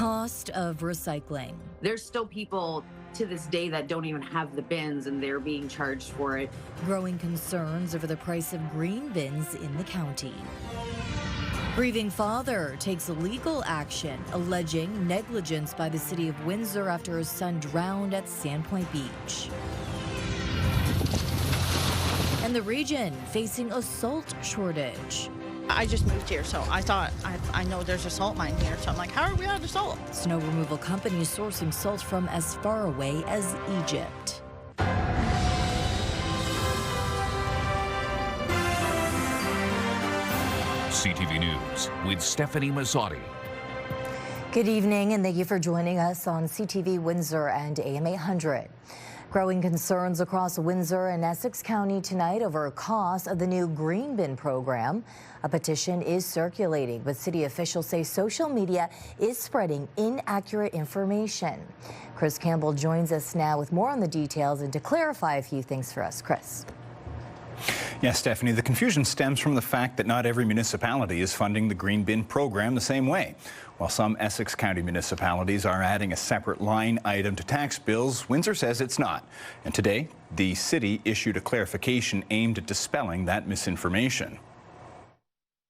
cost of recycling. There's still people to this day that don't even have the bins and they're being charged for it. Growing concerns over the price of green bins in the county. Grieving father takes legal action, alleging negligence by the city of Windsor after his son drowned at Sandpoint Beach. And the region facing a salt shortage. I just moved here, so I thought, I know there's a salt mine here, so I'm like, how are we out of salt? Snow removal companies sourcing salt from as far away as Egypt. CTV News with Stefanie Masotti. Good evening, and thank you for joining us on CTV Windsor and AM 800. Growing concerns across Windsor and Essex County tonight over a cost of the new green bin program. A petition is circulating, but city officials say social media is spreading inaccurate information. Chris Campbell joins us now with more on the details and to clarify a few things for us. Chris. Yes, Stephanie, the confusion stems from the fact that not every municipality is funding the green bin program the same way. While some Essex County municipalities are adding a separate line item to tax bills, Windsor says it's not. And today, the city issued a clarification aimed at dispelling that misinformation.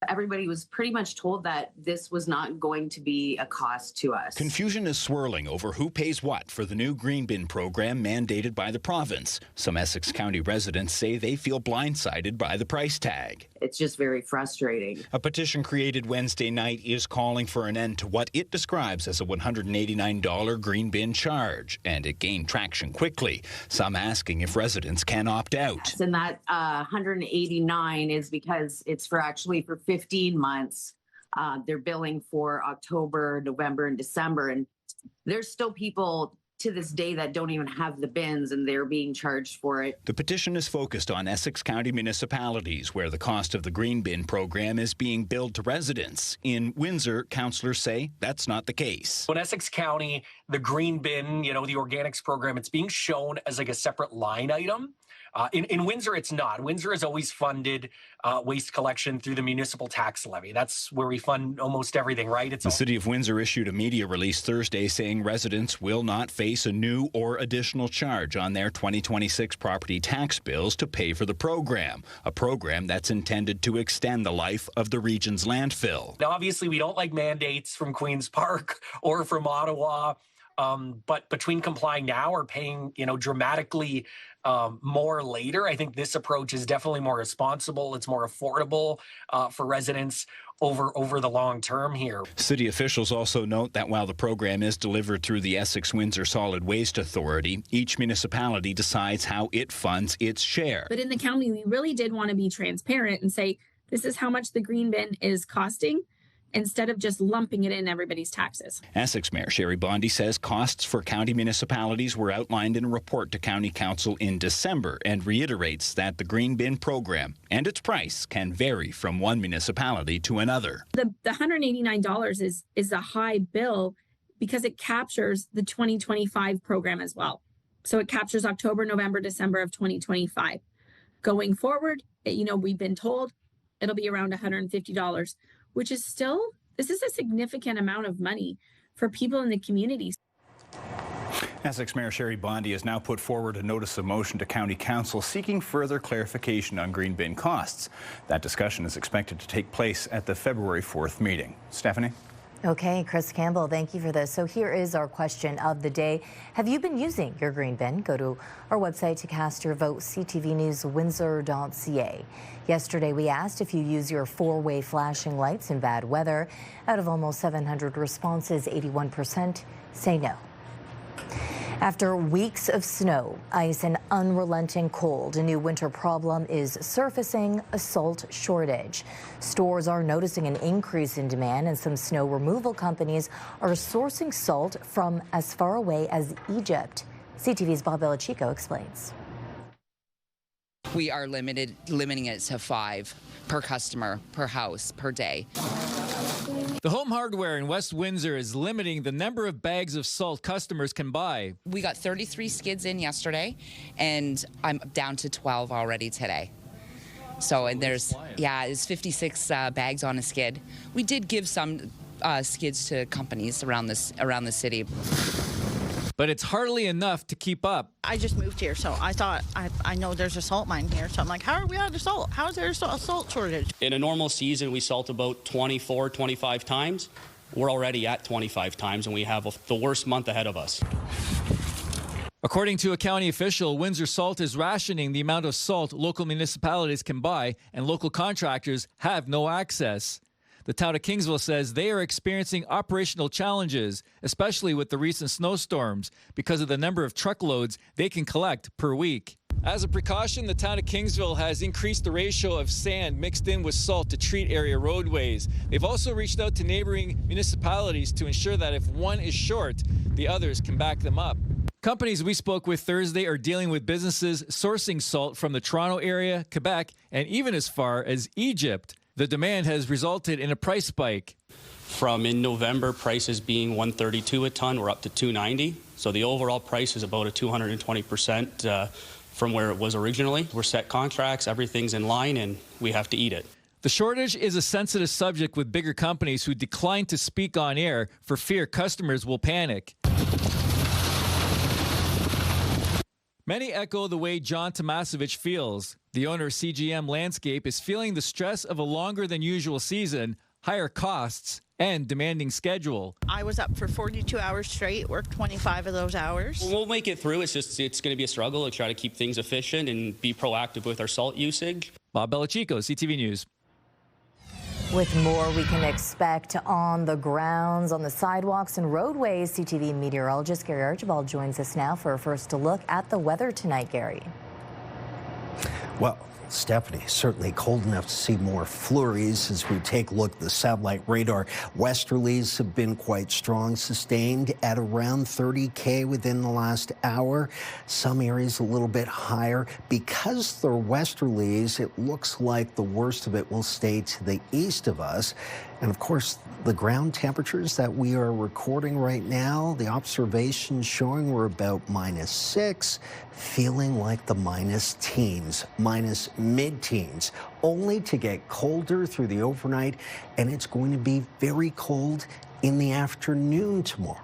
Everybody was pretty much told that this was not going to be a cost to us. Confusion is swirling over who pays what for the new green bin program mandated by the province. Some Essex County residents say they feel blindsided by the price tag. It's just very frustrating. A petition created Wednesday night is calling for an end to what it describes as a $189 green bin charge, and it gained traction quickly. Some asking if residents can opt out. And that $189 is because it's for 15 months. They're billing for October, November, and December. And there's still people to this day that don't even have the bins and they're being charged for it. The petition is focused on Essex County municipalities where the cost of the green bin program is being billed to residents. In Windsor, councillors say that's not the case. In Essex County, the green bin, the organics program, it's being shown as like a separate line item. In Windsor, it's not. Windsor has always funded waste collection through the municipal tax levy. That's where we fund almost everything, right? The City of Windsor issued a media release Thursday saying residents will not face a new or additional charge on their 2026 property tax bills to pay for the program, a program that's intended to extend the life of the region's landfill. Now, obviously, we don't like mandates from Queen's Park or from Ottawa. But between complying now or paying, dramatically more later, I think this approach is definitely more responsible. It's more affordable for residents over the long term here. City officials also note that while the program is delivered through the Essex-Windsor Solid Waste Authority, each municipality decides how it funds its share. But in the county, we really did want to be transparent and say, this is how much the green bin is costing, instead of just lumping it in everybody's taxes. Essex Mayor Sherry Bondi says costs for county municipalities were outlined in a report to County Council in December and reiterates that the green bin program and its price can vary from one municipality to another. The $189 is a high bill because it captures the 2025 program as well. So it captures October, November, December of 2025. Going forward, we've been told it'll be around $150. Which is this is a significant amount of money for people in the communities. Essex Mayor Sherry Bondi has now put forward a notice of motion to County Council seeking further clarification on green bin costs. That discussion is expected to take place at the February 4th meeting. Stephanie? Okay, Chris Campbell, thank you for this. So here is our question of the day. Have you been using your green bin? Go to our website to cast your vote, ctvnewswindsor.ca. Yesterday, we asked if you use your four-way flashing lights in bad weather. Out of almost 700 responses, 81% say no. After weeks of snow, ice, and unrelenting cold, a new winter problem is surfacing: a salt shortage. Stores are noticing an increase in demand, and some snow removal companies are sourcing salt from as far away as Egypt. CTV's Bob Belichico explains. We are limiting it to 5 per customer, per house, per day. The Home Hardware in West Windsor is limiting the number of bags of salt customers can buy. We got 33 skids in yesterday, and I'm down to 12 already today. So, and there's 56 bags on a skid. We did give some skids to companies around the city. But it's hardly enough to keep up. I just moved here, so I thought I know there's a salt mine here, so I'm like, how are we out of salt? How is there a salt shortage? In a normal season, we salt about 24, 25 times. We're already at 25 times, and we have the worst month ahead of us. According to a county official, Windsor Salt is rationing the amount of salt local municipalities can buy, and local contractors have no access. The town of Kingsville says they are experiencing operational challenges, especially with the recent snowstorms, because of the number of truckloads they can collect per week. As a precaution, the town of Kingsville has increased the ratio of sand mixed in with salt to treat area roadways. They've also reached out to neighboring municipalities to ensure that if one is short, the others can back them up. Companies we spoke with Thursday are dealing with businesses sourcing salt from the Toronto area, Quebec, and even as far as Egypt. The demand has resulted in a price spike. From in November, prices being $132 a ton, we're up to $290. So the overall price is about a 220% from where it was originally. We're set contracts, everything's in line, and we have to eat it. The shortage is a sensitive subject with bigger companies who decline to speak on air for fear customers will panic. Many echo the way John Tomasevich feels. The owner of CGM Landscape is feeling the stress of a longer than usual season, higher costs, and demanding schedule. I was up for 42 hours straight, worked 25 of those hours. We'll make it through. It's going to be a struggle to try to keep things efficient and be proactive with our salt usage. Bob Belichico, CTV News. With more we can expect on the grounds, on the sidewalks and roadways, CTV meteorologist Gary Archibald joins us now for a first look at the weather tonight, Gary. Well, Stefanie, certainly cold enough to see more flurries as we take a look at the satellite radar. Westerlies have been quite strong, sustained at around 30K within the last hour. Some areas a little bit higher. Because they're westerlies, it looks like the worst of it will stay to the east of us. And of course, the ground temperatures that we are recording right now, the observations showing we're about -6, feeling like the minus teens, minus mid-teens, only to get colder through the overnight, and it's going to be very cold in the afternoon tomorrow.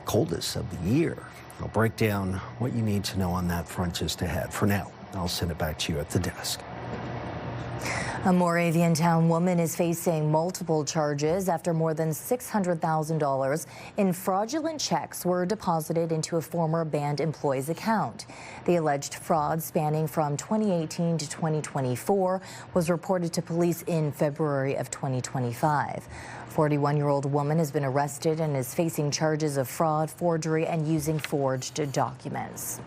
Coldest of the year. I'll break down what you need to know on that front just ahead. For now, I'll send it back to you at the desk. A Moravian town woman is facing multiple charges after more than $600,000 in fraudulent checks were deposited into a former band employee's account. The alleged fraud, spanning from 2018 to 2024, was reported to police in February of 2025. 41-year-old woman has been arrested and is facing charges of fraud, forgery, and using forged documents.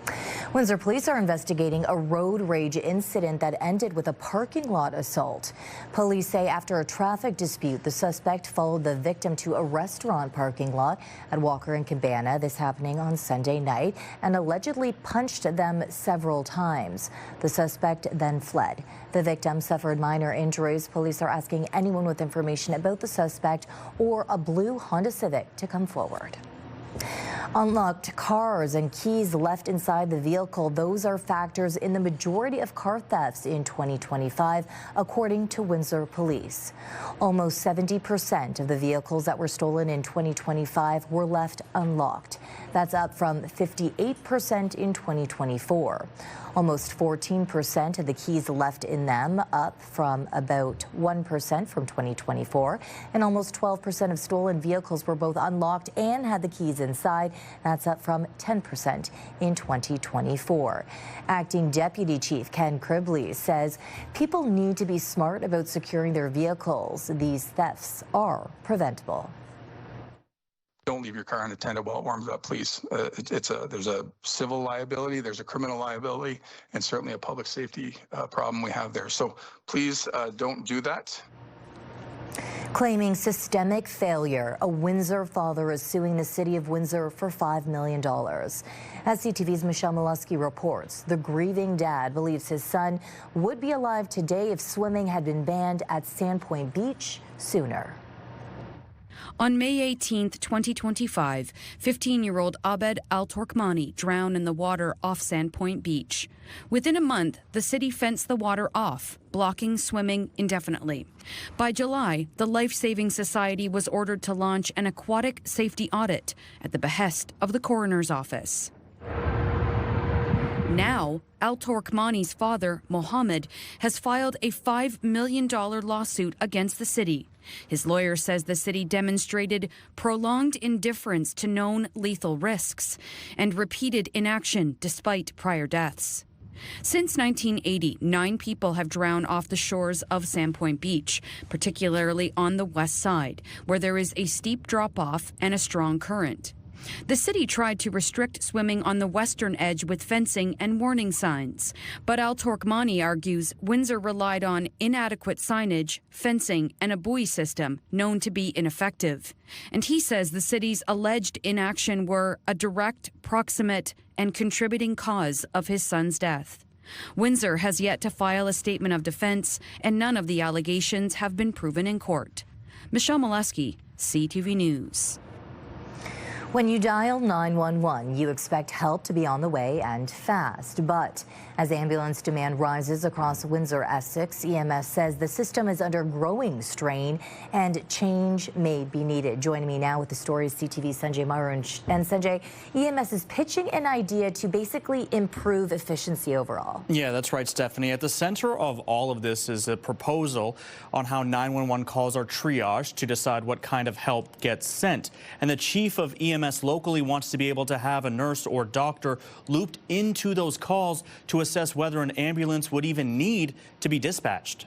Windsor police are investigating a road rage incident that ended with a parking lot assault. Police say after a traffic dispute, the suspect followed the victim to a restaurant parking lot at Walker and Cabana, this happening on Sunday night, and allegedly punched them several times. The suspect then fled. The victim suffered minor injuries. Police are asking anyone with information about the suspect or a blue Honda Civic to come forward. Unlocked cars and keys left inside the vehicle, those are factors in the majority of car thefts in 2025, according to Windsor Police. Almost 70% of the vehicles that were stolen in 2025 were left unlocked. That's up from 58% in 2024. Almost 14% of the keys left in them, up from about 1% from 2024. And almost 12% of stolen vehicles were both unlocked and had the keys inside. That's up from 10% in 2024. Acting Deputy Chief Ken Cribley says people need to be smart about securing their vehicles. These thefts are preventable. Don't leave your car unattended while it warms up, please. There's a civil liability, there's a criminal liability, and certainly a public safety problem we have there. So please don't do that. Claiming systemic failure, a Windsor father is suing the city of Windsor for $5 million. As CTV's Michelle Molesky reports, the grieving dad believes his son would be alive today if swimming had been banned at Sandpoint Beach sooner. On May 18, 2025, 15-year-old Abed Al-Torkmani drowned in the water off Sandpoint Beach. Within a month, the city fenced the water off, blocking swimming indefinitely. By July, the Life Saving Society was ordered to launch an aquatic safety audit at the behest of the coroner's office. Now, Al-Torkmani's father, Mohammed, has filed a $5 million lawsuit against the city. His lawyer says the city demonstrated prolonged indifference to known lethal risks and repeated inaction despite prior deaths. Since 1980, 9 people have drowned off the shores of Sandpoint Beach, particularly on the west side, where there is a steep drop-off and a strong current. The city tried to restrict swimming on the western edge with fencing and warning signs. But Al-Torkmani argues Windsor relied on inadequate signage, fencing, and a buoy system known to be ineffective. And he says the city's alleged inaction were a direct, proximate, and contributing cause of his son's death. Windsor has yet to file a statement of defense, and none of the allegations have been proven in court. Michelle Molesky, CTV News. When you dial 911, you expect help to be on the way and fast. But as ambulance demand rises across Windsor, Essex, EMS says the system is under growing strain and change may be needed. Joining me now with the story is CTV's Sanjay Maru. And Sanjay, EMS is pitching an idea to basically improve efficiency overall. Yeah, that's right, Stephanie. At the center of all of this is a proposal on how 911 calls are triaged to decide what kind of help gets sent. And the chief of EMS locally wants to be able to have a nurse or doctor looped into those calls to assess whether an ambulance would even need to be dispatched.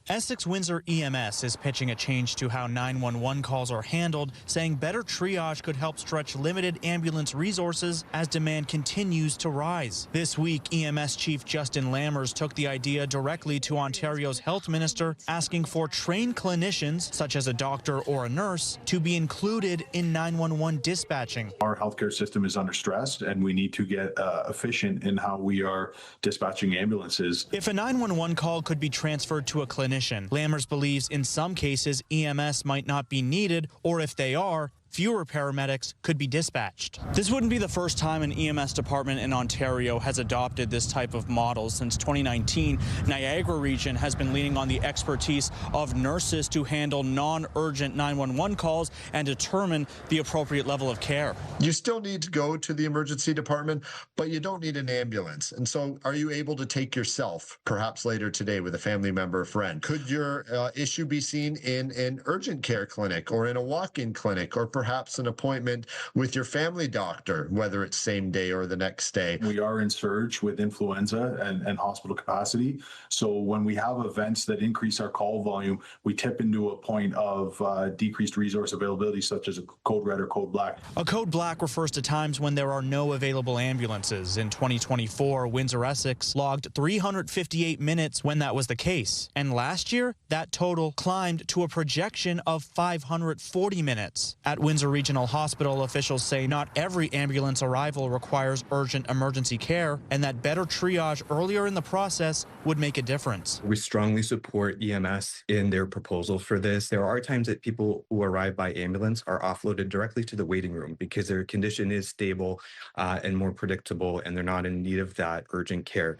Essex Windsor EMS is pitching a change to how 911 calls are handled, saying better triage could help stretch limited ambulance resources as demand continues to rise. This week, EMS Chief Justin Lammers took the idea directly to Ontario's health minister, asking for trained clinicians, such as a doctor or a nurse, to be included in 911 dispatching. Our healthcare system is under stress, and we need to get efficient in how we are dispatching ambulances. If a 911 call could be transferred to a clinician, Lammers believes in some cases EMS might not be needed, or if they are, fewer paramedics could be dispatched. This wouldn't be the first time an EMS department in Ontario has adopted this type of model. Since 2019, Niagara Region has been leaning on the expertise of nurses to handle non-urgent 911 calls and determine the appropriate level of care. You still need to go to the emergency department, but you don't need an ambulance. And so are you able to take yourself, perhaps later today with a family member or friend? Could your issue be seen in an urgent care clinic or in a walk-in clinic, or perhaps an appointment with your family doctor, whether it's same day or the next day? We are in surge with influenza and hospital capacity. So when we have events that increase our call volume, we tip into a point of decreased resource availability, such as a code red or code black. A code black refers to times when there are no available ambulances. In 2024, Windsor Essex logged 358 minutes when that was the case. And last year, that total climbed to a projection of 540 minutes. At Windsor Regional Hospital, officials say not every ambulance arrival requires urgent emergency care, and that better triage earlier in the process would make a difference. We strongly support EMS in their proposal for this. There are times that people who arrive by ambulance are offloaded directly to the waiting room because their condition is stable and more predictable, and they're not in need of that urgent care.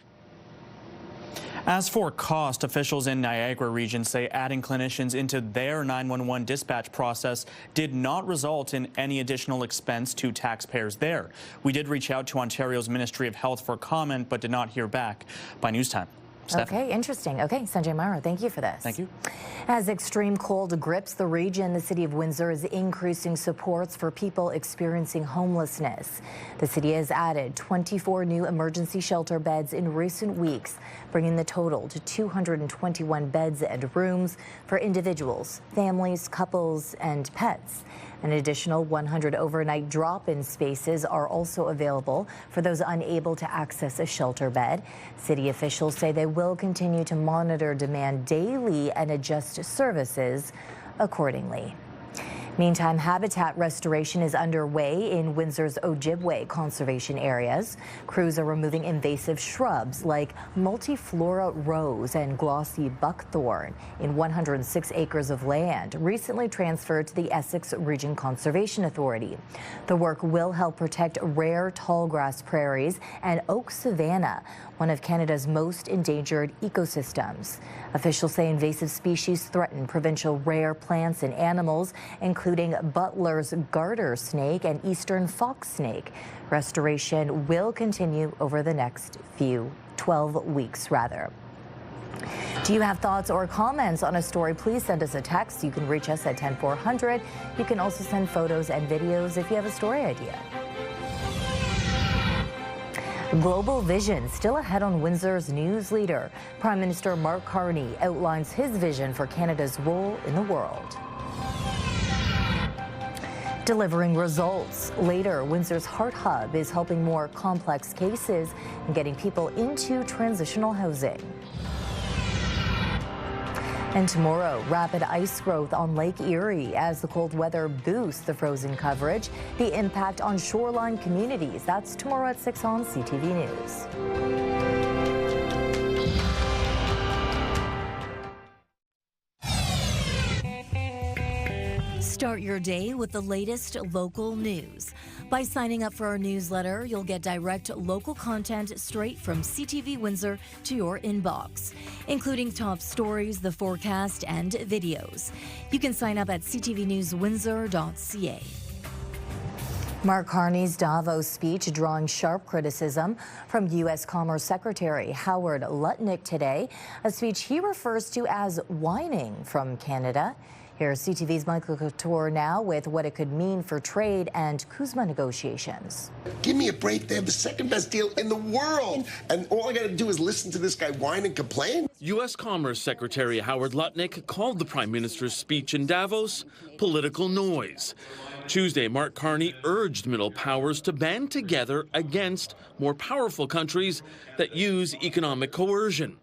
As for cost, officials in Niagara Region say adding clinicians into their 911 dispatch process did not result in any additional expense to taxpayers there. We did reach out to Ontario's Ministry of Health for comment, but did not hear back. By News Time. Okay, interesting. Okay, Sanjay Maru, thank you for this. Thank you. As extreme cold grips the region, the city of Windsor is increasing supports for people experiencing homelessness. The city has added 24 new emergency shelter beds in recent weeks, bringing the total to 221 beds and rooms for individuals, families, couples, and pets. An additional 100 overnight drop-in spaces are also available for those unable to access a shelter bed. City officials say they will continue to monitor demand daily and adjust services accordingly. Meantime, habitat restoration is underway in Windsor's Ojibwe conservation areas. Crews are removing invasive shrubs like multiflora rose and glossy buckthorn in 106 acres of land recently transferred to the Essex Region Conservation Authority. The work will help protect rare tallgrass prairies and oak savanna, one of Canada's most endangered ecosystems. Officials say invasive species threaten provincial rare plants and animals, including Butler's garter snake and eastern fox snake. Restoration will continue over the next 12 weeks. Do you have thoughts or comments on a story? Please send us a text. You can reach us at 10400. You can also send photos and videos if you have a story idea. Global vision still ahead on Windsor's news leader. Prime Minister Mark Carney outlines his vision for Canada's role in the world. Delivering results. Later, Windsor's HART Hub is helping more complex cases and getting people into transitional housing. And tomorrow, rapid ice growth on Lake Erie as the cold weather boosts the frozen coverage. The impact on shoreline communities. That's tomorrow at 6 on CTV News. Start your day with the latest local news. By signing up for our newsletter, you'll get direct local content straight from CTV Windsor to your inbox, including top stories, the forecast, and videos. You can sign up at ctvnewswindsor.ca. Mark Carney's Davos speech drawing sharp criticism from U.S. Commerce Secretary Howard Lutnick today, a speech he refers to as whining from Canada. Here's CTV's Michael Couture now with what it could mean for trade and CUSMA negotiations. Give me a break. They have the second best deal in the world. And all I got to do is listen to this guy whine and complain. U.S. Commerce Secretary Howard Lutnick called the Prime Minister's speech in Davos political noise. Tuesday, Mark Carney urged middle powers to band together against more powerful countries that use economic coercion.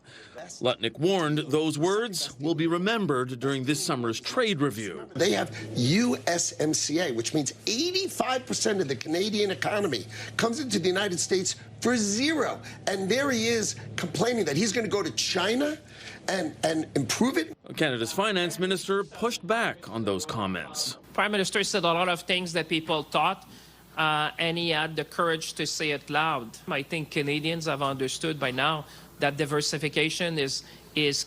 Lutnick warned those words will be remembered during this summer's trade review. They have USMCA, which means 85% of the Canadian economy comes into the United States for zero. And there he is complaining that he's going to go to China and improve it. Canada's finance minister pushed back on those comments. Prime Minister said a lot of things that people thought, and he had the courage to say it loud. I think Canadians have understood by now that diversification is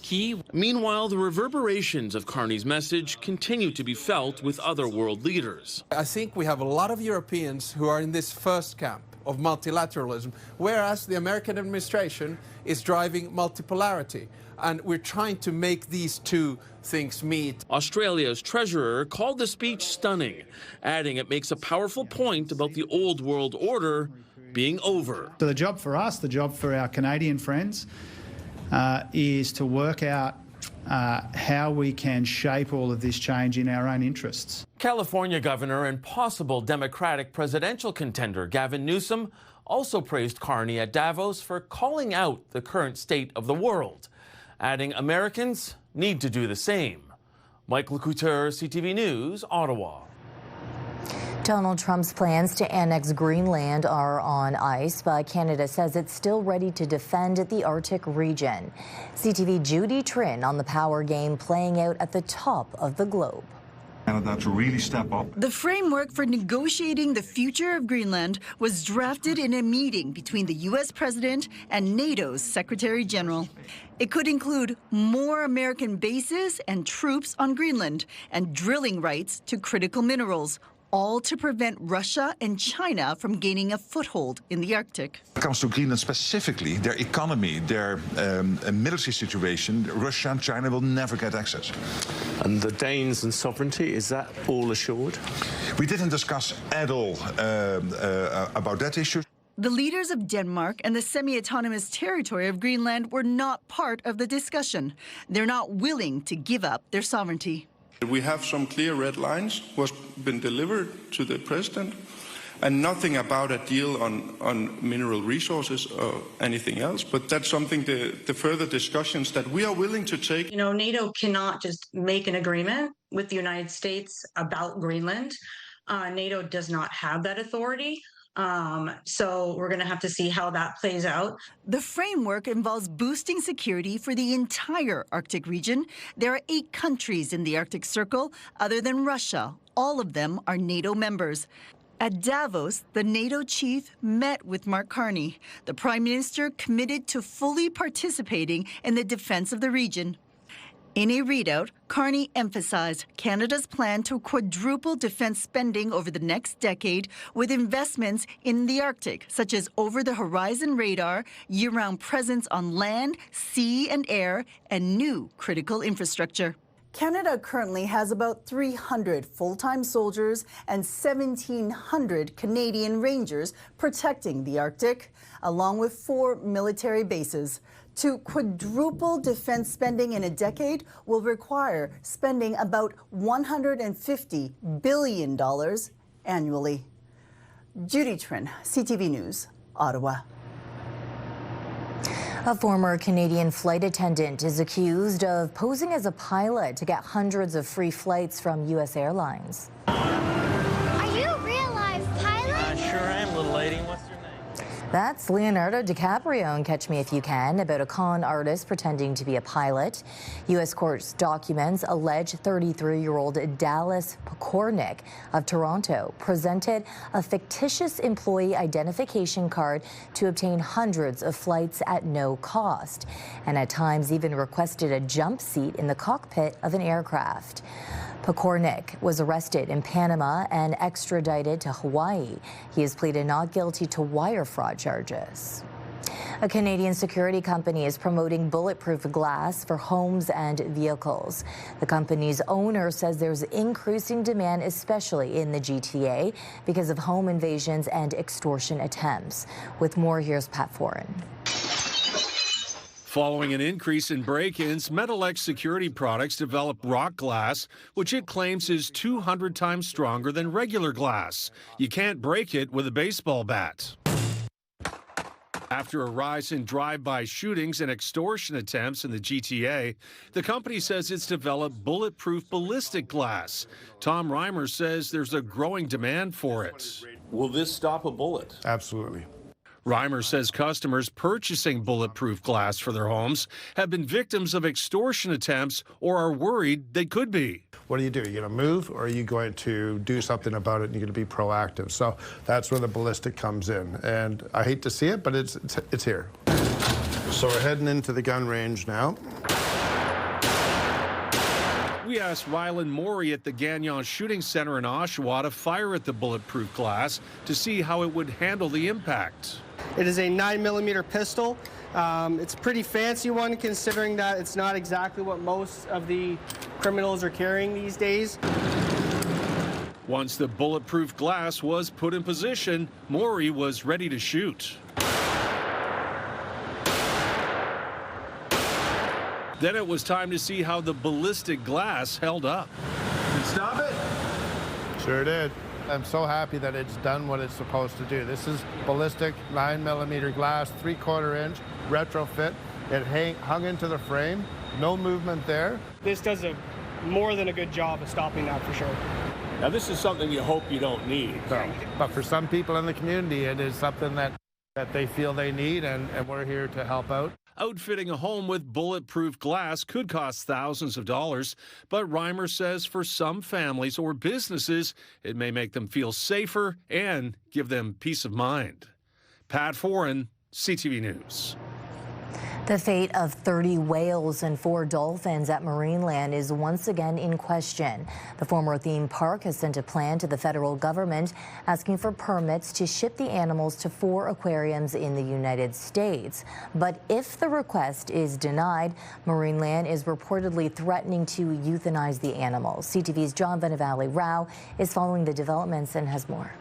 key. Meanwhile, the reverberations of Carney's message continue to be felt with other world leaders. I think we have a lot of Europeans who are in this first camp of multilateralism, whereas the American administration is driving multipolarity. And we're trying to make these two things meet. Australia's treasurer called the speech stunning, adding it makes a powerful point about the old world order being over. So the job for us, the job for our Canadian friends, is to work out how we can shape all of this change in our own interests. California governor and possible Democratic presidential contender Gavin Newsom also praised Carney at Davos for calling out the current state of the world, adding Americans need to do the same. Michael Couture, CTV News, Ottawa. Donald Trump's plans to annex Greenland are on ice, but Canada says it's still ready to defend the Arctic region. CTV Judy Trin on the power game playing out at the top of the globe. Canada to really step up. The framework for negotiating the future of Greenland was drafted in a meeting between the U.S. President and NATO's Secretary General. It could include more American bases and troops on Greenland and drilling rights to critical minerals, all to prevent Russia and China from gaining a foothold in the Arctic. When it comes to Greenland specifically, their economy, their military situation, Russia and China will never get access. And the Danes and sovereignty, is that all assured? We didn't discuss at all about that issue. The leaders of Denmark and the semi-autonomous territory of Greenland were not part of the discussion. They're not willing to give up their sovereignty. We have some clear red lines what's been delivered to the president. and nothing about a deal on mineral resources or anything else. But that's something the further discussions that we are willing to take. You know, NATO cannot just make an agreement with the United States about Greenland. NATO does not have that authority. So we're going to have to see how that plays out. The framework involves boosting security for the entire Arctic region. There are 8 countries in the Arctic Circle, other than Russia. All of them are NATO members. At Davos, the NATO chief met with Mark Carney. The Prime Minister committed to fully participating in the defense of the region. In a readout, Carney emphasized Canada's plan to quadruple defense spending over the next decade with investments in the Arctic, such as over-the-horizon radar, year-round presence on land, sea, and air, and new critical infrastructure. Canada currently has about 300 full-time soldiers and 1,700 Canadian Rangers protecting the Arctic, along with 4 military bases. To quadruple defense spending in a decade will require spending about $150 billion annually. Judy Trin, CTV News, Ottawa. A former Canadian flight attendant is accused of posing as a pilot to get hundreds of free flights from U.S. airlines. Are you a real life pilot? I sure am, little lady. What's your name? That's Leonardo DiCaprio in Catch Me If You Can about a con artist pretending to be a pilot. U.S. court documents allege 33-year-old Dallas Pokornik of Toronto presented a fictitious employee identification card to obtain hundreds of flights at no cost, and at times even requested a jump seat in the cockpit of an aircraft. Pokornik was arrested in Panama and extradited to Hawaii. He has pleaded not guilty to wire fraud charges. A Canadian security company is promoting bulletproof glass for homes and vehicles. The company's owner says there's increasing demand, especially in the GTA, because of home invasions and extortion attempts. With more, here's Pat Foran. Following an increase in break-ins, Metalex Security Products developed rock glass, which it claims is 200 times stronger than regular glass. You can't break it with a baseball bat. After a rise in drive-by shootings and extortion attempts in the GTA, the company says it's developed bulletproof ballistic glass. Tom Reimer says there's a growing demand for it. Will this stop a bullet? Absolutely. Reimer says customers purchasing bulletproof glass for their homes have been victims of extortion attempts or are worried they could be. What do? Are you going to move, or are you going to do something about it and you're going to be proactive? So that's where the ballistic comes in. And I hate to see it, but it's here. So we're heading into the gun range now. We asked Rylan Morey at the Gagnon Shooting Center in Oshawa to fire at the bulletproof glass to see how it would handle the impact. It is a 9mm pistol. It's a pretty fancy one, considering that it's not exactly what most of the criminals are carrying these days. Once the bulletproof glass was put in position, Morey was ready to shoot. Then it was time to see how the ballistic glass held up. Stop it! Sure did. I'm so happy that it's done what it's supposed to do. This is ballistic 9mm glass, 3/4 inch, retrofit. It hung into the frame, no movement there. This does a more than a good job of stopping that for sure. Now this is something you hope you don't need. No. But for some people in the community, it is something that they feel they need, and we're here to help out. Outfitting a home with bulletproof glass could cost thousands of dollars, but Reimer says for some families or businesses, it may make them feel safer and give them peace of mind. Pat Foran, CTV News. The fate of 30 whales and 4 dolphins at Marineland is once again in question. The former theme park has sent a plan to the federal government asking for permits to ship the animals to 4 aquariums in the United States. But if the request is denied, Marineland is reportedly threatening to euthanize the animals. CTV's John Vanavali Rao is following the developments and has more.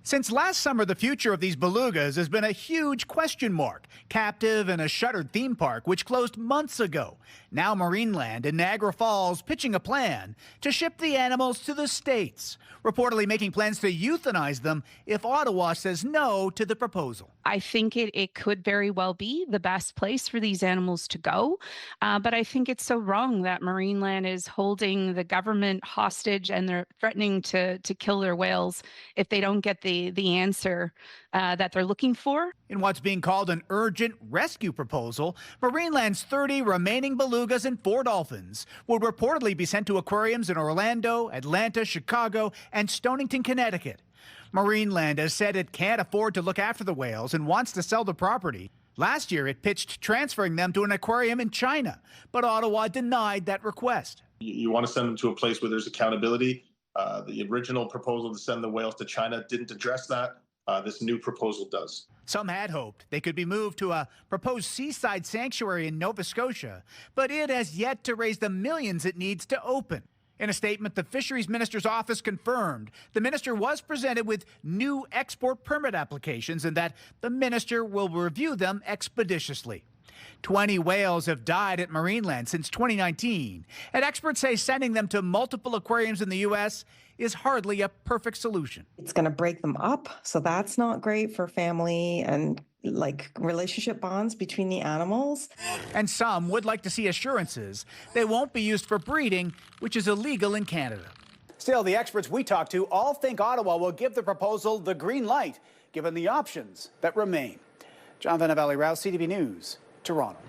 Since last summer, the future of these belugas has been a huge question mark. Captive in a shuttered theme park, which closed months ago. Now Marineland in Niagara Falls pitching a plan to ship the animals to the States, reportedly making plans to euthanize them if Ottawa says no to the proposal. I think it could very well be the best place for these animals to go, but I think it's so wrong that Marineland is holding the government hostage and they're threatening to kill their whales if they don't get the answer that they're looking for. In what's being called an urgent rescue proposal, Marineland's 30 remaining belugas and 4 dolphins would reportedly be sent to aquariums in Orlando, Atlanta, Chicago, and Stonington, Connecticut. Marineland has said it can't afford to look after the whales and wants to sell the property. Last year, it pitched transferring them to an aquarium in China, but Ottawa denied that request. You want to send them to a place where there's accountability. The original proposal to send the whales to China didn't address that. This new proposal does. Some had hoped they could be moved to a proposed seaside sanctuary in Nova Scotia, but it has yet to raise the millions it needs to open. In a statement, the Fisheries Minister's office confirmed the minister was presented with new export permit applications and that the minister will review them expeditiously. 20 whales have died at Marineland since 2019, and experts say sending them to multiple aquariums in the U.S. is hardly a perfect solution. It's going to break them up, so that's not great for family and relationship bonds between the animals. And some would like to see assurances they won't be used for breeding, which is illegal in Canada. Still, the experts we talked to all think Ottawa will give the proposal the green light, given the options that remain. John Vanavelli-Rouse, CTV News, Toronto.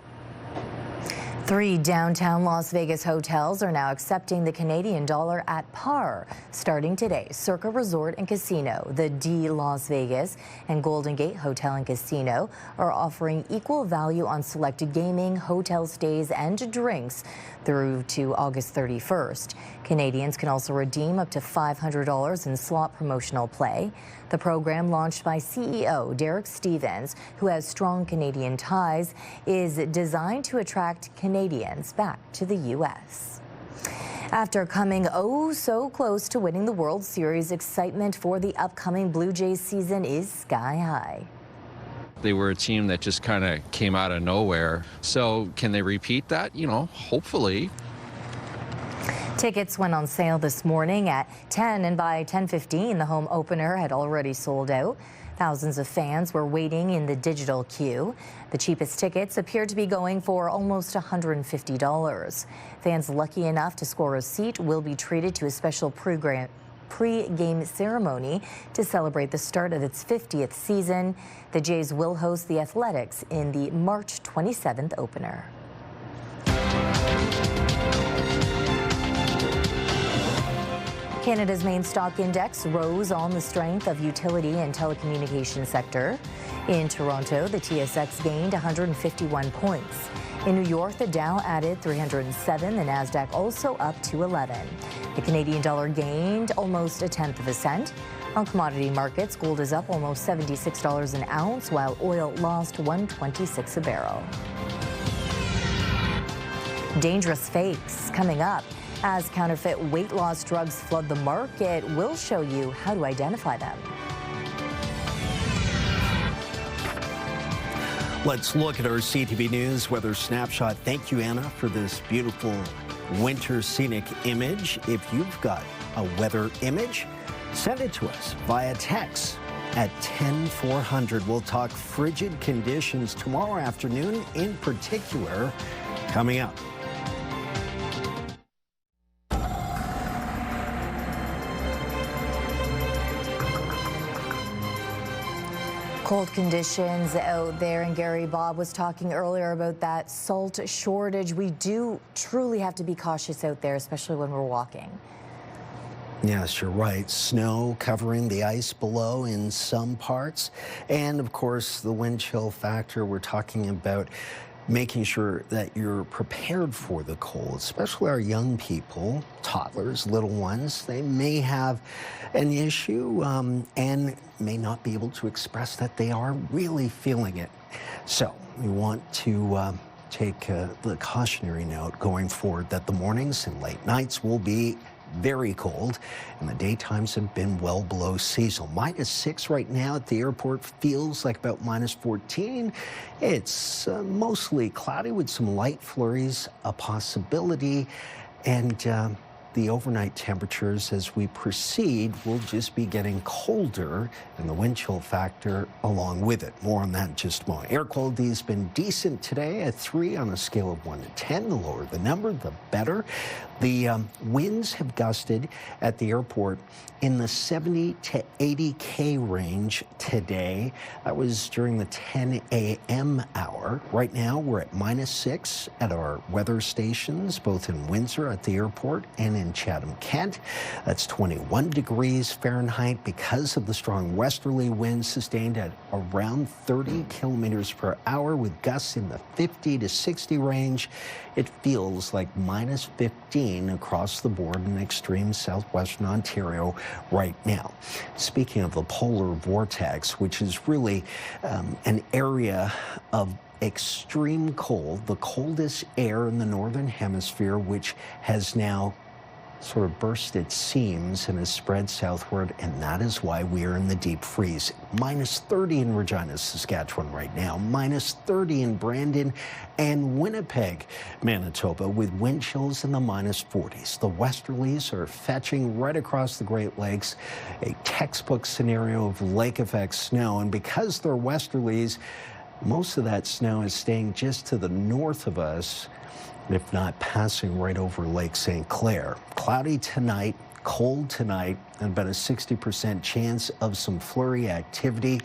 3 downtown Las Vegas hotels are now accepting the Canadian dollar at par. Starting today, Circa Resort and Casino, the D Las Vegas, and Golden Gate Hotel and Casino are offering equal value on selected gaming, hotel stays, and drinks through to August 31st. Canadians can also redeem up to $500 in slot promotional play. The program, launched by CEO Derek Stevens, who has strong Canadian ties, is designed to attract Canadians back to the U.S. After coming oh so close to winning the World Series, excitement for the upcoming Blue Jays season is sky high. They were a team that just kind of came out of nowhere. So can they repeat that? You know, hopefully. Tickets went on sale this morning at 10, and by 10:15, the home opener had already sold out. Thousands of fans were waiting in the digital queue. The cheapest tickets appeared to be going for almost $150. Fans lucky enough to score a seat will be treated to a special pre-game ceremony to celebrate the start of its 50th season. The Jays will host the Athletics in the March 27th opener. Canada's main stock index rose on the strength of utility and telecommunications sector. In Toronto, the TSX gained 151 points. In New York, the Dow added 307, the Nasdaq also up to 11. The Canadian dollar gained almost 1/10 cent. On commodity markets, gold is up almost $76 an ounce, while oil lost $126 a barrel. Dangerous fakes coming up. As counterfeit weight loss drugs flood the market, we'll show you how to identify them. Let's look at our CTV News weather snapshot. Thank you, Anna, for this beautiful winter scenic image. If you've got a weather image, send it to us via text at 10400. We'll talk frigid conditions tomorrow afternoon in particular coming up. Cold conditions out there, and Gary Bob was talking earlier about that salt shortage. We do truly have to be cautious out there, especially when we're walking. Yes, you're right. Snow covering the ice below in some parts. And of course, the wind chill factor. We're talking about making sure that you're prepared for the cold, especially our young people, toddlers, little ones. They may have an issue and may not be able to express that they are really feeling it. So we want to take the cautionary note going forward that the mornings and late nights will be very cold, and the daytimes have been well below seasonal. -6 right now at the airport, feels like about -14. It's mostly cloudy with some light flurries, a possibility, and the overnight temperatures as we proceed will just be getting colder, and the wind chill factor along with it. More on that in just a moment. Air quality has been decent today at 3 on a scale of 1 to 10. The lower the number, the better. The winds have gusted at the airport in the 70 to 80K range today. That was during the 10 a.m. hour. Right now, we're at -6 at our weather stations, both in Windsor at the airport and in Chatham-Kent. That's 21 degrees Fahrenheit because of the strong westerly winds sustained at around 30 kilometers per hour with gusts in the 50 to 60 range. It feels like -15 across the board in extreme southwestern Ontario right now. Speaking of the polar vortex, which is really an area of extreme cold, the coldest air in the northern hemisphere, which has now sort of burst its seams and has spread southward, and that is why we are in the deep freeze. -30 in Regina, Saskatchewan right now, -30 in Brandon and Winnipeg, Manitoba, with wind chills in the -40s. The westerlies are fetching right across the Great Lakes, a textbook scenario of lake effect snow, and because they're westerlies, most of that snow is staying just to the north of us, if not passing right over Lake St. Clair. Cloudy tonight, cold tonight, and about a 60% chance of some flurry activity,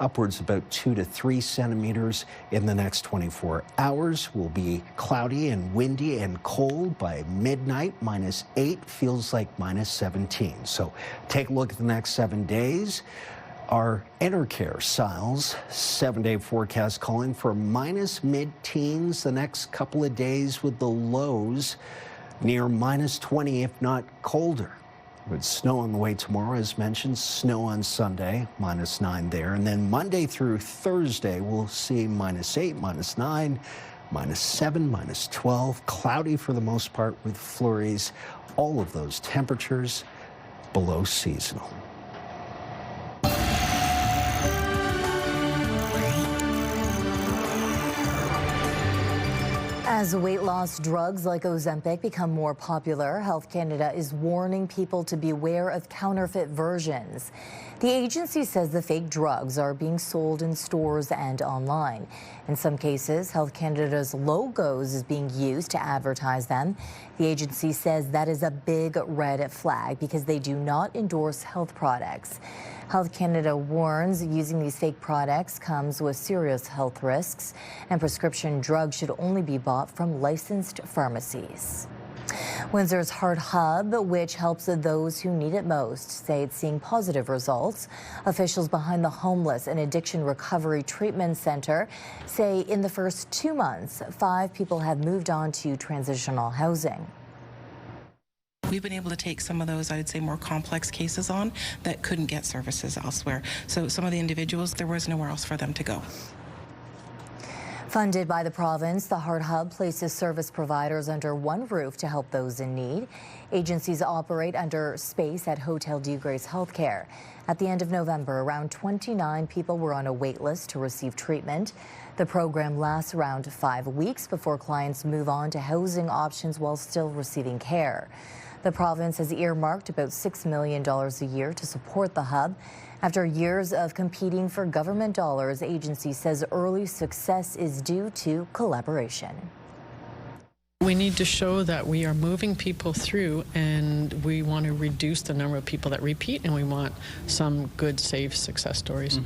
upwards about 2 to 3 centimeters in the next 24 hours. Will be cloudy and windy and cold by midnight, -8, feels like -17. So take a look at the next 7 days. Our Enercare Siles 7-day forecast calling for -mid-teens the next couple of days, with the lows near -20, if not colder. With snow on the way tomorrow, as mentioned, snow on Sunday, -9 there. And then Monday through Thursday, we'll see -8, -9, -7, -12. Cloudy for the most part with flurries. All of those temperatures below seasonal. As weight loss drugs like Ozempic become more popular, Health Canada is warning people to beware of counterfeit versions. The agency says the fake drugs are being sold in stores and online. In some cases, Health Canada's logos is being used to advertise them. The agency says that is a big red flag because they do not endorse health products. Health Canada warns using these fake products comes with serious health risks, and prescription drugs should only be bought from licensed pharmacies. Windsor's HART Hub, which helps those who need it most, say it's seeing positive results. Officials behind the Homeless and Addiction Recovery Treatment Center say in the first 2 months, 5 people have moved on to transitional housing. We've been able to take some of those, I'd say, more complex cases on that couldn't get services elsewhere. So some of the individuals, there was nowhere else for them to go. Funded by the province, the HART Hub places service providers under one roof to help those in need. Agencies operate under space at Hotel Dieu Grace Healthcare. At the end of November, around 29 people were on a wait list to receive treatment. The program lasts around 5 weeks before clients move on to housing options while still receiving care. The province has earmarked about $6 million a year to support the hub. After years of competing for government dollars, the agency says early success is due to collaboration. We need to show that we are moving people through, and we want to reduce the number of people that repeat, and we want some good, safe success stories.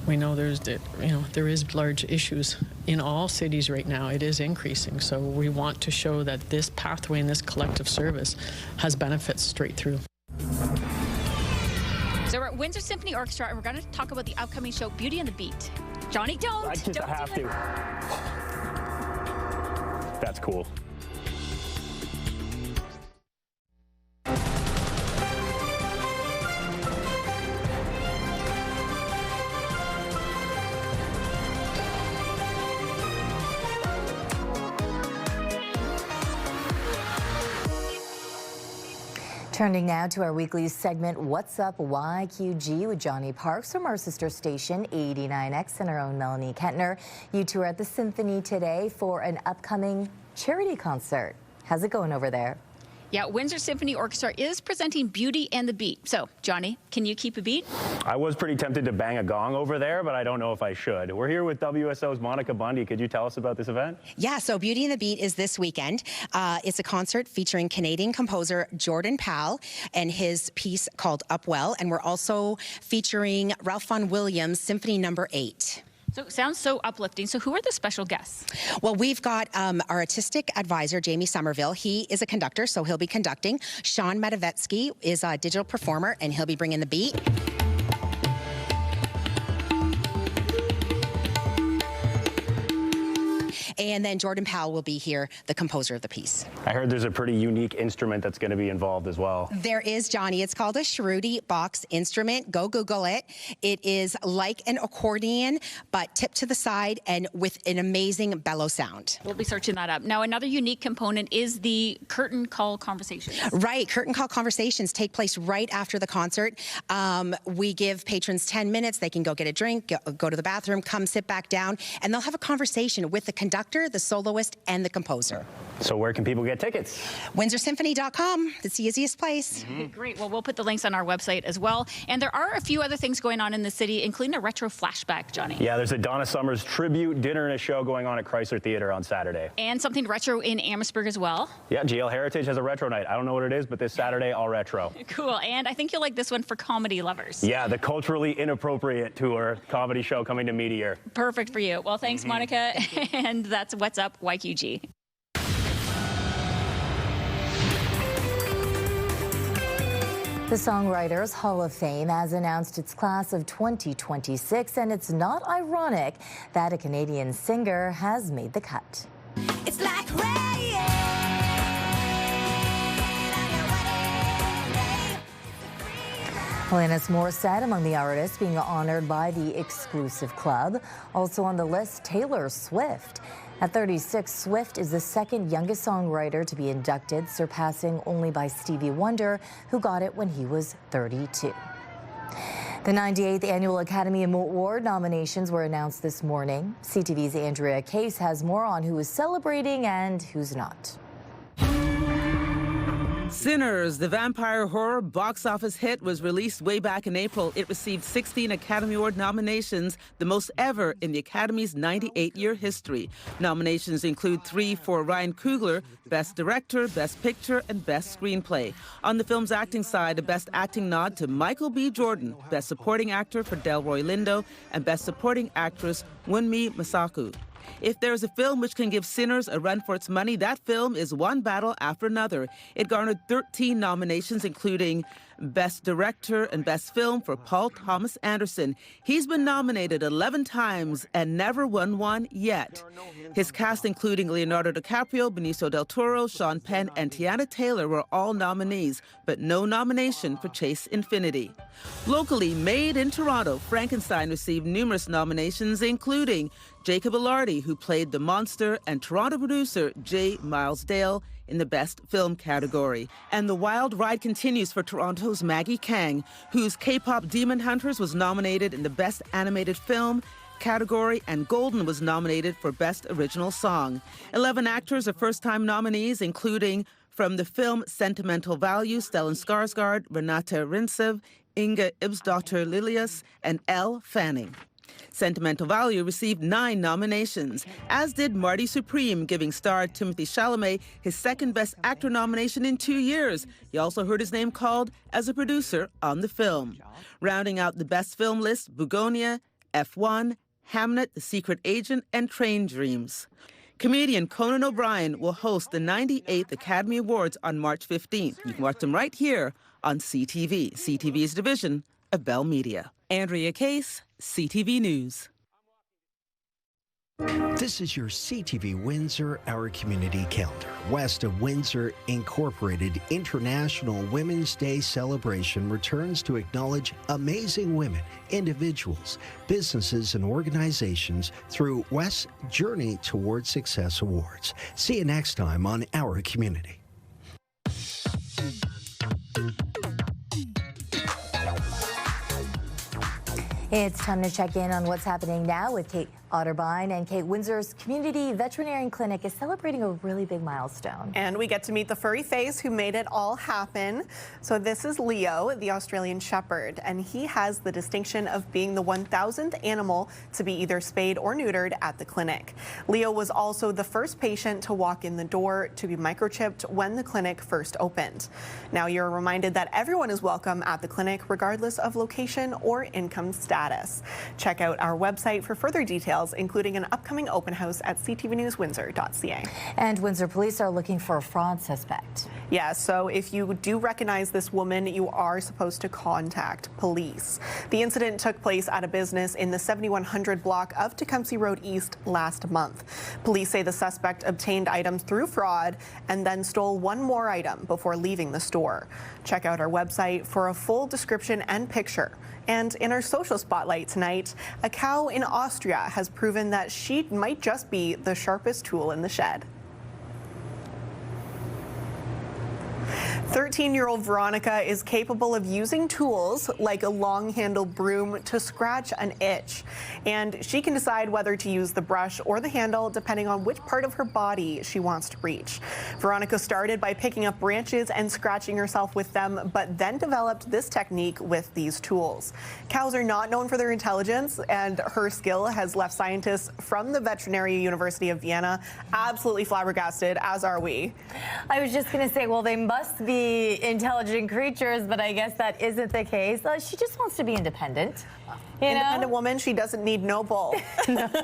We know there is large issues in all cities right now. It is increasing, so we want to show that this pathway and this collective service has benefits straight through. So we're at Windsor Symphony Orchestra, and we're going to talk about the upcoming show, Beauty and the Beat. Johnny, don't! I have to. That's cool. Turning now to our weekly segment, What's Up YQG with Johnny Parks from our sister station 89X and our own Melanie Kentner. You two are at the Symphony today for an upcoming charity concert. How's it going over there? Yeah, Windsor Symphony Orchestra is presenting Beauty and the Beat. So, Johnny, can you keep a beat? I was pretty tempted to bang a gong over there, but I don't know if I should. We're here with WSO's Monica Bundy. Could you tell us about this event? Yeah, so Beauty and the Beat is this weekend. It's a concert featuring Canadian composer Jordan Powell and his piece called Upwell. And we're also featuring Ralph Vaughan Williams' Symphony No. 8. So it sounds so uplifting. So who are the special guests? Well, we've got our artistic advisor, Jamie Somerville. He is a conductor, so he'll be conducting. Sean Matavetsky is a digital performer, and he'll be bringing the beat. And then Jordan Powell will be here, the composer of the piece. I heard there's a pretty unique instrument that's going to be involved as well. There is, Johnny. It's called a Shruti box instrument. Go Google it. It is like an accordion, but tipped to the side and with an amazing bellow sound. We'll be searching that up. Now, another unique component is the curtain call conversations. Right. Curtain call conversations take place right after the concert. We give patrons 10 minutes. They can go get a drink, go to the bathroom, come sit back down, and they'll have a conversation with the conductor, the soloist, and the composer. So where can people get tickets? WindsorSymphony.com. That's the easiest place. Great. Well, we'll put the links on our website as well. And there are a few other things going on in the city, including a retro flashback, Johnny. Yeah, there's a Donna Summers tribute dinner and a show going on at Chrysler Theatre on Saturday. And something retro in Amherstburg as well. Yeah, GL Heritage has a retro night. I don't know what it is, but this Saturday, all retro. Cool. And I think you'll like this one for comedy lovers. Yeah, the Culturally Inappropriate Tour comedy show coming to Meteor. Perfect for you. Well, thanks, Monica. And that's What's Up YQG. The Songwriters Hall of Fame has announced its class of 2026, and it's not ironic that a Canadian singer has made the cut. It's like rain. Alanis Morissette among the artists being honored by the exclusive club. Also on the list, Taylor Swift. At 36, Swift is the second youngest songwriter to be inducted, surpassing only by Stevie Wonder, who got it when he was 32. The 98th Annual Academy Award nominations were announced this morning. CTV's Andrea Case has more on who is celebrating and who's not. Sinners, the vampire horror box office hit, was released way back in April. It received 16 Academy Award nominations, the most ever in the Academy's 98-year history. Nominations include 3 for Ryan Coogler, Best Director, Best Picture, and Best Screenplay. On the film's acting side, a Best Acting nod to Michael B. Jordan, Best Supporting Actor for Delroy Lindo, and Best Supporting Actress Wunmi Masaku. If there's a film which can give Sinners a run for its money, that film is one battle after another. It garnered 13 nominations, including Best Director and Best Film for Paul Thomas Anderson. He's been nominated 11 times and never won one yet. His cast, including Leonardo DiCaprio, Benicio del Toro, Sean Penn, and Tiana Taylor, were all nominees, but no nomination for Chase Infinity. Locally, made in Toronto, Frankenstein received numerous nominations, including Jacob Elordi, who played the monster, and Toronto producer J. Miles Dale in the Best Film category. And the wild ride continues for Toronto's Maggie Kang, whose K-pop Demon Hunters was nominated in the Best Animated Film category, and Golden was nominated for Best Original Song. 11 actors are first-time nominees, including from the film Sentimental Value, Stellan Skarsgård, Renata Rintsev, Inga Ibsdottir Lilius, and Elle Fanning. Sentimental Value received 9 nominations, as did Marty Supreme, giving star Timothée Chalamet his second Best Actor nomination in 2 years. He also heard his name called as a producer on the film. Rounding out the Best Film list, Bugonia, F1, Hamnet, The Secret Agent, and Train Dreams. Comedian Conan O'Brien will host the 98th Academy Awards on March 15th. You can watch them right here on CTV, CTV's division of Bell Media. Andrea Case, CTV News. This is your CTV Windsor, our community calendar. West of Windsor Incorporated International Women's Day celebration returns to acknowledge amazing women, individuals, businesses, and organizations through West's Journey Toward Success Awards. See you next time on Our Community. It's time to check in on what's happening now with Kate Otterbein. And Kate, Windsor's Community Veterinarian Clinic is celebrating a really big milestone. And we get to meet the furry face who made it all happen. So this is Leo, the Australian Shepherd, and he has the distinction of being the 1,000th animal to be either spayed or neutered at the clinic. Leo was also the first patient to walk in the door to be microchipped when the clinic first opened. Now you're reminded that everyone is welcome at the clinic regardless of location or income status. Check out our website for further details, including an upcoming open house at ctvnewswindsor.ca. And Windsor police are looking for a fraud suspect. Yeah, so if you do recognize this woman, you are supposed to contact police. The incident took place at a business in the 7100 block of Tecumseh Road East last month. Police say the suspect obtained items through fraud and then stole one more item before leaving the store. Check out our website for a full description and picture. And in our social spotlight tonight, a cow in Austria has proven that she might just be the sharpest tool in the shed. 13-year-old Veronica is capable of using tools like a long-handled broom to scratch an itch. And she can decide whether to use the brush or the handle depending on which part of her body she wants to reach. Veronica started by picking up branches and scratching herself with them, but then developed this technique with these tools. Cows are not known for their intelligence, and her skill has left scientists from the Veterinary University of Vienna absolutely flabbergasted, as are we. I was just going to say, well, they must be intelligent creatures, but I guess that isn't the case. She just wants to be independent. Independent woman, she doesn't need no bull. Not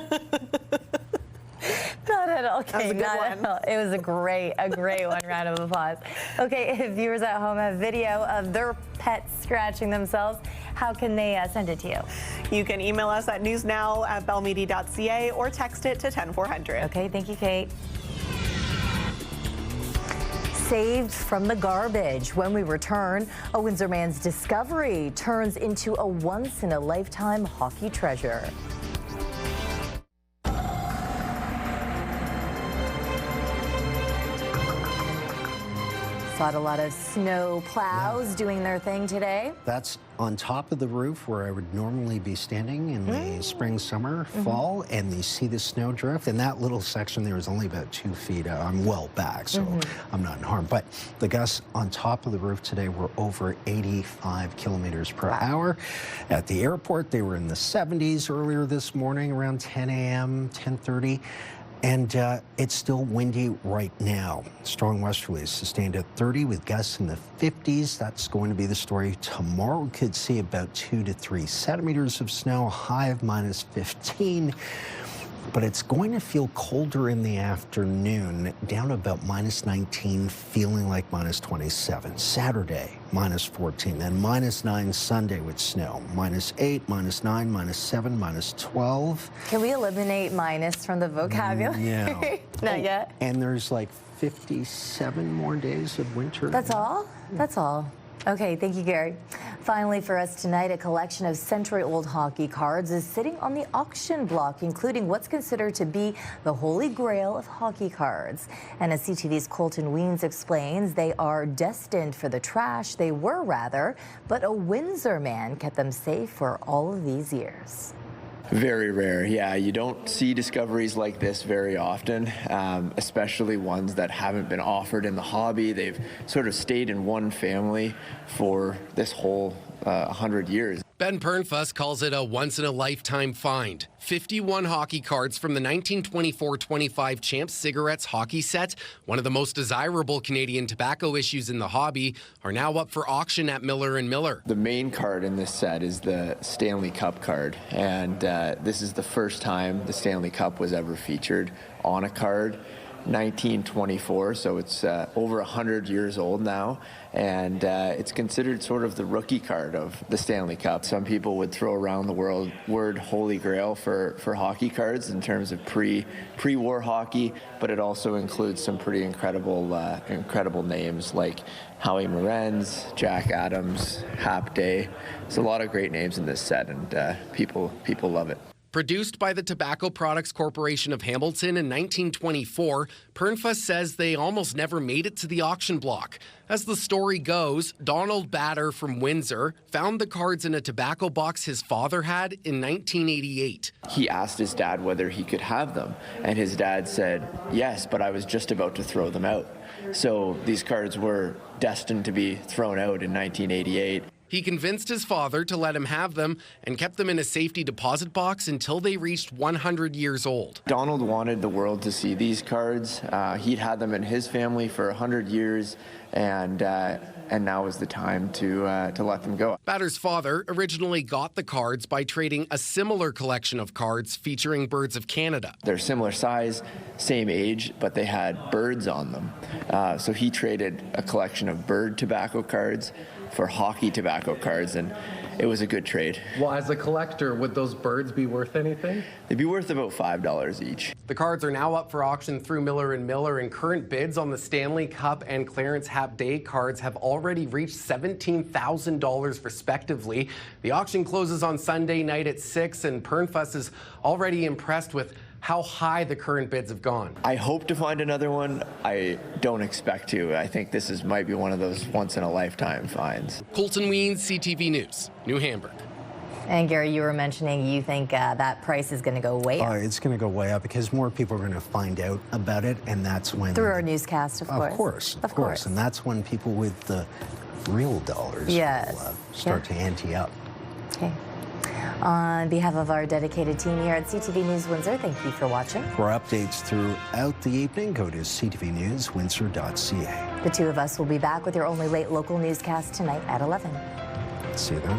at all. Okay, not at all. It was a great one. Round of applause. Okay, if viewers at home have video of their pets scratching themselves, how can they send it to you? You can email us at newsnow@bellmedia.ca or text it to 10400. Okay, thank you, Kate. Saved from the garbage. When we return, a Windsor man's discovery turns into a once-in-a-lifetime hockey treasure. Saw a lot of snow plows doing their thing today. That's on top of the roof where I would normally be standing in the spring, summer, fall, and you see the snow drift. And that little section there is only about 2 feet. I'm well back, so I'm not in harm. But the gusts on top of the roof today were over 85 kilometers per hour. At the airport, they were in the 70s earlier this morning, around 10 a.m., 10:30. And it's still windy right now. Strong westerlies sustained at 30 with gusts in the 50s. That's going to be the story tomorrow. We could see about 2 to 3 centimeters of snow, high of minus 15. But it's going to feel colder in the afternoon, down to about minus 19, feeling like minus 27. Saturday, minus 14, then minus 9 Sunday with snow, minus 8, minus 9, minus 7, minus 12. Can we eliminate minus from the vocabulary? Yeah. Not yet. And there's like 57 more days of winter. That's all? That's all. Okay, thank you, Gary. Finally, for us tonight, a collection of century-old hockey cards is sitting on the auction block, including what's considered to be the holy grail of hockey cards. And as CTV's Colton Weens explains, they are destined for the trash. They were, rather, but a Windsor man kept them safe for all of these years. Very rare. Yeah, you don't see discoveries like this very often, especially ones that haven't been offered in the hobby. They've sort of stayed in one family for this whole 100 years. Ben Pernfuss calls it a once-in-a-lifetime find. 51 hockey cards from the 1924-25 Champs Cigarettes hockey set, one of the most desirable Canadian tobacco issues in the hobby, are now up for auction at Miller & Miller. The main card in this set is the Stanley Cup card, and this is the first time the Stanley Cup was ever featured on a card. 1924, so it's over 100 years old now, and it's considered sort of the rookie card of the Stanley Cup. Some people would throw around the word holy grail for hockey cards in terms of pre-war hockey, but it also includes some pretty incredible names like Howie Morenz, Jack Adams, Hap Day. There's a lot of great names in this set, and people love it. Produced by the Tobacco Products Corporation of Hamilton in 1924, Pernfuss says they almost never made it to the auction block. As the story goes, Donald Batter from Windsor found the cards in a tobacco box his father had in 1988. He asked his dad whether he could have them, and his dad said, yes, but I was just about to throw them out. So these cards were destined to be thrown out in 1988. He convinced his father to let him have them and kept them in a safety deposit box until they reached 100 years old. Donald wanted the world to see these cards. He'd had them in his family for 100 years, and now is the time to let them go. Batter's father originally got the cards by trading a similar collection of cards featuring birds of Canada. They're similar size, same age, but they had birds on them. So he traded a collection of bird tobacco cards for hockey tobacco cards, and it was a good trade. Well, as a collector, would those birds be worth anything? They'd be worth about $5 each. The cards are now up for auction through Miller & Miller, and current bids on the Stanley Cup and Clarence Hap Day cards have already reached $17,000 respectively. The auction closes on Sunday night at 6, and Pernfuss is already impressed with how high the current bids have gone. I hope to find another one. I don't expect to. I think this might be one of those once-in-a-lifetime finds. Colton Weens, CTV News, New Hamburg. And Gary, you were mentioning you think that price is going to go way up. It's going to go way up because more people are going to find out about it, and that's when... Through our newscast, of course. Of course. And that's when people with the real dollars will start to ante up. Okay. On behalf of our dedicated team here at CTV News Windsor, thank you for watching. For updates throughout the evening, go to ctvnewswindsor.ca. The two of us will be back with your only late local newscast tonight at 11. See you then.